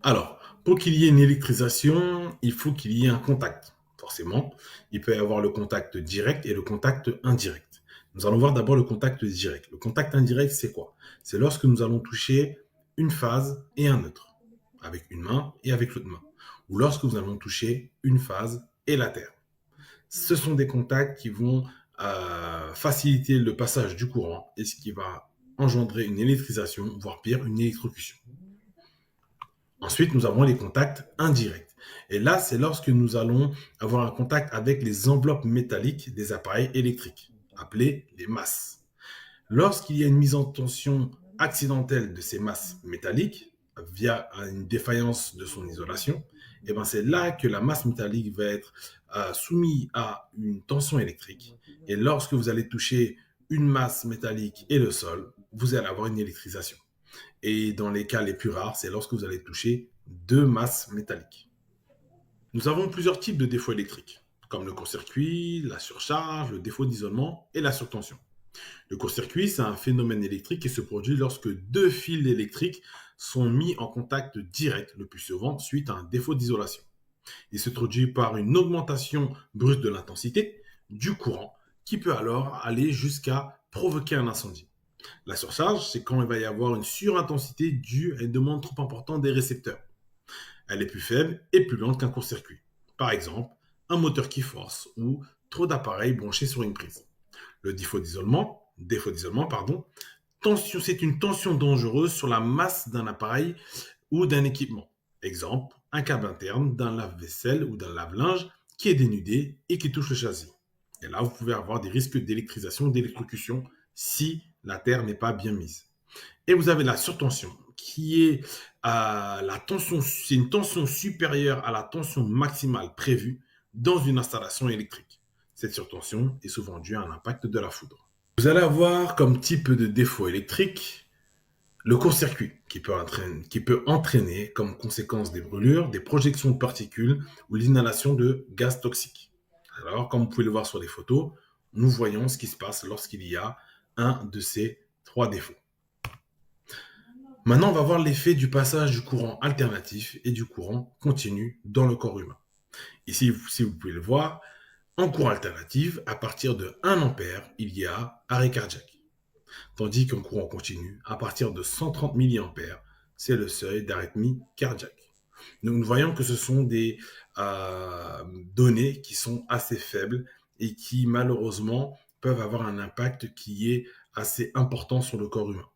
Alors, pour qu'il y ait une électrisation, il faut qu'il y ait un contact. Forcément, il peut y avoir le contact direct et le contact indirect. Nous allons voir d'abord le contact direct. Le contact indirect, c'est quoi? C'est lorsque nous allons toucher une phase et un neutre, avec une main et avec l'autre main. Ou lorsque nous allons toucher une phase et la terre. Ce sont des contacts qui vont faciliter le passage du courant et ce qui va engendrer une électrisation, voire pire, une électrocution. Ensuite, nous avons les contacts indirects. Et là, c'est lorsque nous allons avoir un contact avec les enveloppes métalliques des appareils électriques, appelées les masses. Lorsqu'il y a une mise en tension accidentelle de ces masses métalliques via une défaillance de son isolation, et ben c'est là que la masse métallique va être soumise à une tension électrique. Et lorsque vous allez toucher une masse métallique et le sol, vous allez avoir une électrisation. Et dans les cas les plus rares, c'est lorsque vous allez toucher deux masses métalliques. Nous avons plusieurs types de défauts électriques, comme le court-circuit, la surcharge, le défaut d'isolement et la surtension. Le court-circuit, c'est un phénomène électrique qui se produit lorsque deux fils électriques sont mis en contact direct, le plus souvent suite à un défaut d'isolation. Il se traduit par une augmentation brusque de l'intensité du courant qui peut alors aller jusqu'à provoquer un incendie. La surcharge, c'est quand il va y avoir une surintensité due à une demande trop importante des récepteurs. Elle est plus faible et plus lente qu'un court-circuit. Par exemple, un moteur qui force ou trop d'appareils branchés sur une prise. Le défaut d'isolement, c'est une tension dangereuse sur la masse d'un appareil ou d'un équipement. Exemple, un câble interne d'un lave-vaisselle ou d'un lave-linge qui est dénudé et qui touche le châssis. Et là, vous pouvez avoir des risques d'électrisation, d'électrocution si la terre n'est pas bien mise. Et vous avez la surtension, qui est la tension, c'est une tension supérieure à la tension maximale prévue dans une installation électrique. Cette surtension est souvent due à un impact de la foudre. Vous allez avoir comme type de défaut électrique le court-circuit, qui peut entraîner comme conséquence des brûlures, des projections de particules ou l'inhalation de gaz toxiques. Alors, comme vous pouvez le voir sur les photos, nous voyons ce qui se passe lorsqu'il y a un de ces trois défauts. Maintenant, on va voir l'effet du passage du courant alternatif et du courant continu dans le corps humain. Ici, si vous pouvez le voir, en courant alternatif, à partir de 1 ampère, il y a arrêt cardiaque. Tandis qu'en courant continu, à partir de 130 milliampères, c'est le seuil d'arythmie cardiaque. Donc, nous voyons que ce sont des données qui sont assez faibles et qui, malheureusement, peuvent avoir un impact qui est assez important sur le corps humain.